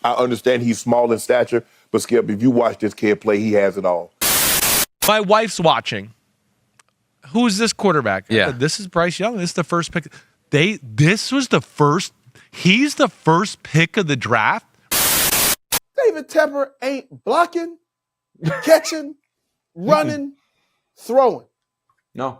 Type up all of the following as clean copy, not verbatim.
I understand he's small in stature, but Skip, if you watch this kid play, he has it all. My wife's watching. Who's this quarterback? Yeah. This is Bryce Young. This is the first pick. He's the first pick of the draft. David Tepper ain't blocking, catching, running, throwing. No.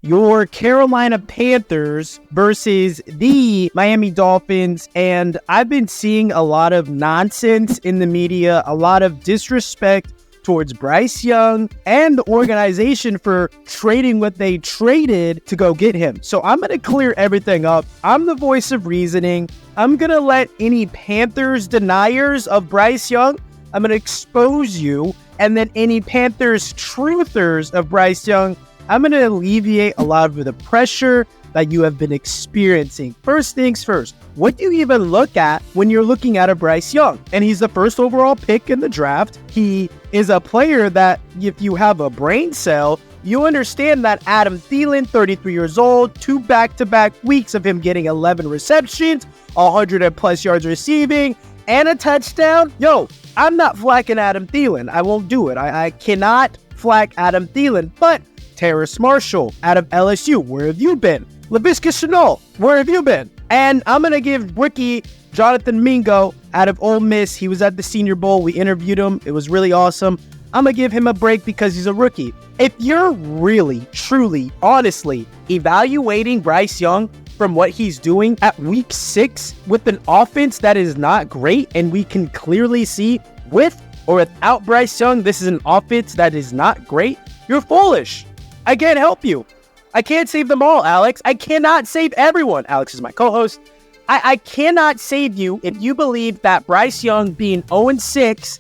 Your Carolina Panthers versus the Miami Dolphins, and I've been seeing a lot of nonsense in the media, a lot of disrespect towards Bryce Young and the organization for trading what they traded to go get him. So I'm going to clear everything up. I'm the voice of reasoning. I'm going to let any Panthers deniers of Bryce Young, I'm going to expose you, and then any Panthers truthers of Bryce Young, I'm going to alleviate a lot of the pressure that you have been experiencing. First things first, what do you even look at when you're looking at a Bryce Young? And he's the first overall pick in the draft. He is a player that, if you have a brain cell, you understand that Adam Thielen, 33 years old, 2 back-to-back weeks of him getting 11 receptions, 100 plus yards receiving, and a touchdown. Yo, I'm not flacking Adam Thielen. I won't do it. I cannot flack Adam Thielen, but Terrace Marshall out of LSU, where have you been? Laviska Shenault, where have you been? And I'm going to give rookie Jonathan Mingo out of Ole Miss. He was at the Senior Bowl. We interviewed him. It was really awesome. I'm going to give him a break because he's a rookie. If you're really, truly, honestly evaluating Bryce Young from what he's doing at week 6 with an offense that is not great, and we can clearly see with or without Bryce Young, this is an offense that is not great, you're foolish. I can't help you. I can't save them all, Alex. I cannot save everyone. Alex is my co-host. I cannot save you if you believe that Bryce Young being 0-6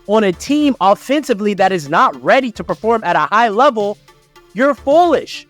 on a team offensively that is not ready to perform at a high level, you're foolish.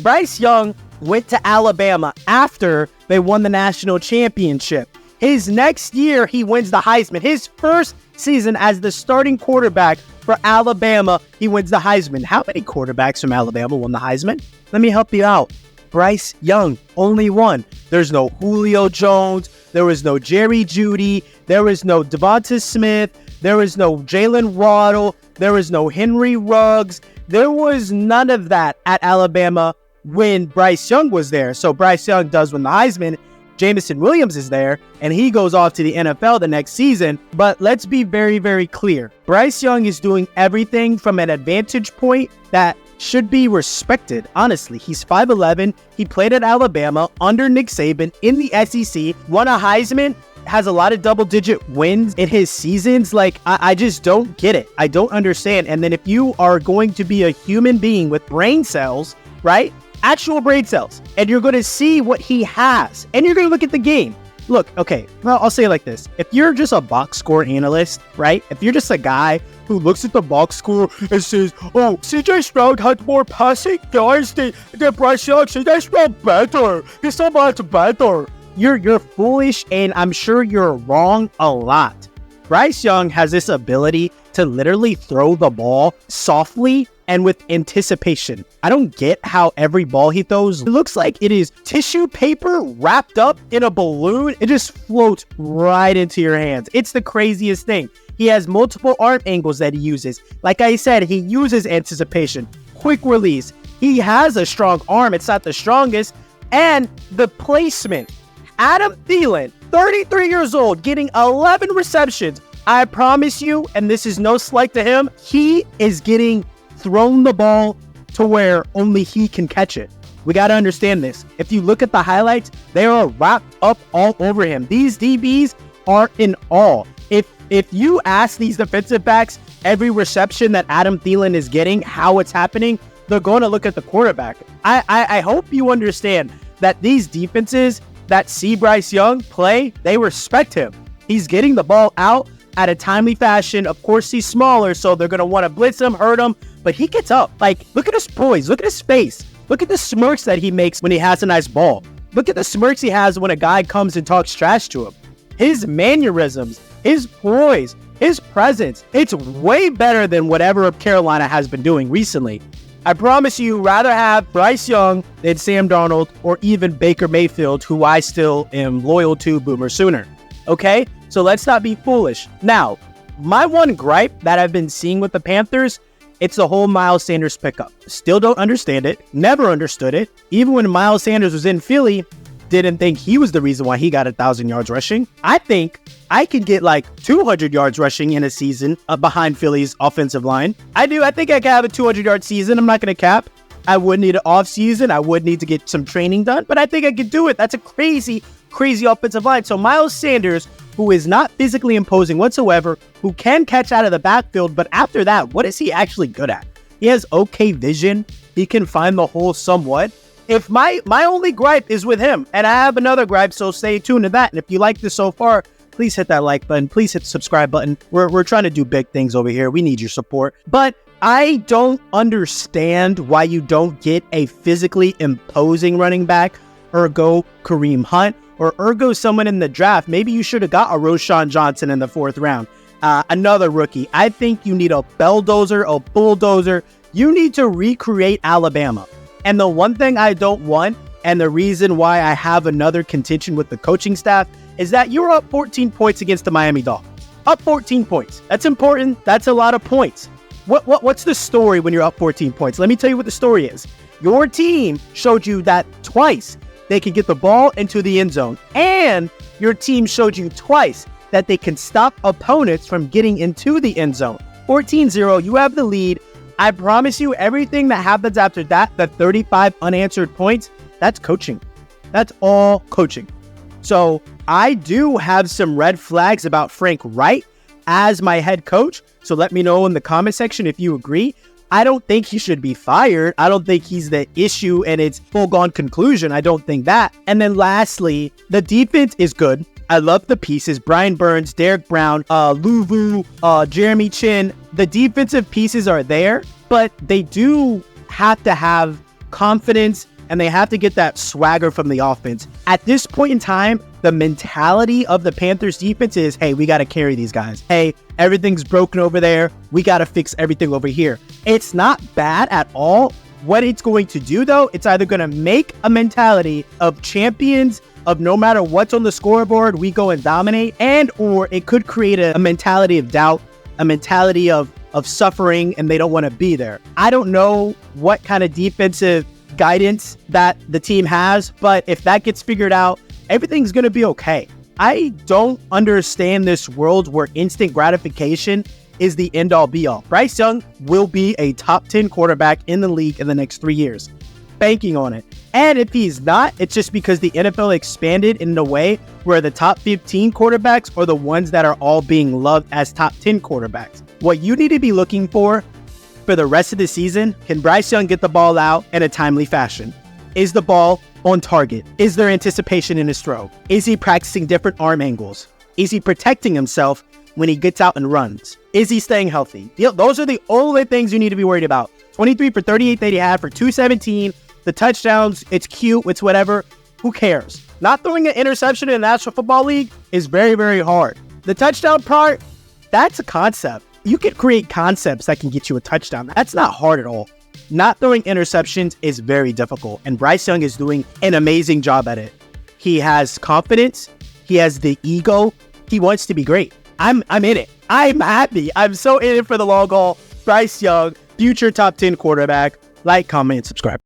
Bryce Young went to Alabama after they won the national championship. His next year, he wins the Heisman. His first season as the starting quarterback for Alabama, he wins the Heisman. How many quarterbacks from Alabama won the Heisman? Let me help you out. Bryce Young, only one. There's no Julio Jones. There was no Jerry Jeudy. There was no Devonta Smith. There was no Jalen Waddle. There was no Henry Ruggs. There was none of that at Alabama when Bryce Young was there. So Bryce Young does win the Heisman. Jameson Williams is there, and he goes off to the NFL the next season. But let's be very, very clear. Bryce Young is doing everything from an advantage point that should be respected. Honestly, he's 5'11". He played at Alabama under Nick Saban in the SEC, won a Heisman, has a lot of double-digit wins in his seasons. Like, I just don't get it. I don't understand. And then if you are going to be a human being with brain cells, right? Actual brain cells, and you're going to see what he has, and you're going to look at the game. Look, okay, well, I'll say it like this. If you're just a box score analyst, right? If you're just a guy who looks at the box score and says, oh, CJ Stroud had more passing yards than Bryce Young. CJ Stroud better. He's so much better. You're foolish, and I'm sure you're wrong a lot. Bryce Young has this ability to literally throw the ball softly and with anticipation. I don't get how every ball he throws looks like it is tissue paper wrapped up in a balloon. It just floats right into your hands. It's the craziest thing. He has multiple arm angles that he uses. Like I said, he uses anticipation, quick release. He has a strong arm. It's not the strongest. And the placement. Adam Thielen, 33 years old, getting 11 receptions. I promise you, and this is no slight to him, he is getting thrown the ball to where only he can catch it. We got to understand this. If you look at the highlights, they are wrapped up all over him. These DBs are in awe. If you ask these defensive backs every reception that Adam Thielen is getting, how it's happening, they're going to look at the quarterback. I hope you understand that these defenses that see Bryce Young play, they respect him. He's getting the ball out at a timely fashion. Of course, he's smaller, so they're going to want to blitz him, hurt him, but he gets up. Like, look at his poise. Look at his face. Look at the smirks that he makes when he has a nice ball. Look at the smirks he has when a guy comes and talks trash to him. His mannerisms, his poise, his presence, it's way better than whatever Carolina has been doing recently. I promise you, rather have Bryce Young than Sam Darnold or even Baker Mayfield, who I still am loyal to, Boomer Sooner. Okay? So let's not be foolish. Now, my one gripe that I've been seeing with the Panthers, it's the whole Miles Sanders pickup. Still don't understand it. Never understood it. Even when Miles Sanders was in Philly, didn't think he was the reason why he got 1,000 yards rushing. I think I could get like 200 yards rushing in a season behind Philly's offensive line. I think I could have a 200-yard season. I'm not going to cap. I would need an off season. I would need to get some training done, but I think I could do it. That's a crazy offensive line. So Miles Sanders, who is not physically imposing whatsoever, who can catch out of the backfield, but after that, what is he actually good at? He has okay vision. He can find the hole somewhat. If my only gripe is with him, and I have another gripe, so stay tuned to that. And if you like this so far, please hit that like button. Please hit the subscribe button. We're trying to do big things over here. We need your support. But I don't understand why you don't get a physically imposing running back, ergo Kareem Hunt, or ergo someone in the draft. Maybe you should have got a Roshan Johnson in the 4th round. Another rookie. I think you need a bulldozer, a bulldozer. You need to recreate Alabama. And the one thing I don't want, and the reason why I have another contention with the coaching staff, is that you're up 14 points against the Miami Dolphins. Up 14 points. That's important. That's a lot of points. What's the story when you're up 14 points? Let me tell you what the story is. Your team showed you that twice they can get the ball into the end zone. And your team showed you twice that they can stop opponents from getting into the end zone. 14-0, you have the lead. I promise you, everything that happens after that, the 35 unanswered points, that's coaching. That's all coaching. So I do have some red flags about Frank Wright as my head coach. So let me know in the comment section if you agree. I don't think he should be fired. I don't think he's the issue and its full-gone conclusion. I don't think that. And then lastly, the defense is good. I love the pieces. Brian Burns, Derek Brown, Luvu, Jeremy Chin. The defensive pieces are there, but they do have to have confidence and they have to get that swagger from the offense. At this point in time, the mentality of the Panthers defense is, hey, we got to carry these guys. Hey, everything's broken over there. We got to fix everything over here. It's not bad at all. What it's going to do, though, it's either going to make a mentality of champions, of no matter what's on the scoreboard, we go and dominate, and or it could create a mentality of doubt, a mentality of suffering, and they don't want to be there. I don't know what kind of defensive guidance that the team has, but if that gets figured out, everything's going to be okay. I don't understand this world where instant gratification is the end-all be-all. Bryce Young will be a top 10 quarterback in the league in the next 3 years. Banking on it. And if he's not, it's just because the NFL expanded in a way where the top 15 quarterbacks are the ones that are all being loved as top 10 quarterbacks. What you need to be looking for the rest of the season, can Bryce Young get the ball out in a timely fashion? Is the ball on target? Is there anticipation in his throw? Is he practicing different arm angles? Is he protecting himself when he gets out and runs? Is he staying healthy? Those are the only things you need to be worried about. 23 for 38 that he had for 217. The touchdowns, it's cute, it's whatever. Who cares? Not throwing an interception in the National Football League is very, very hard. The touchdown part, that's a concept. You can create concepts that can get you a touchdown. That's not hard at all. Not throwing interceptions is very difficult, and Bryce Young is doing an amazing job at it. He has confidence. He has the ego. He wants to be great. I'm in it. I'm happy. I'm so in it for the long haul. Bryce Young, future top 10 quarterback. Like, comment, and subscribe.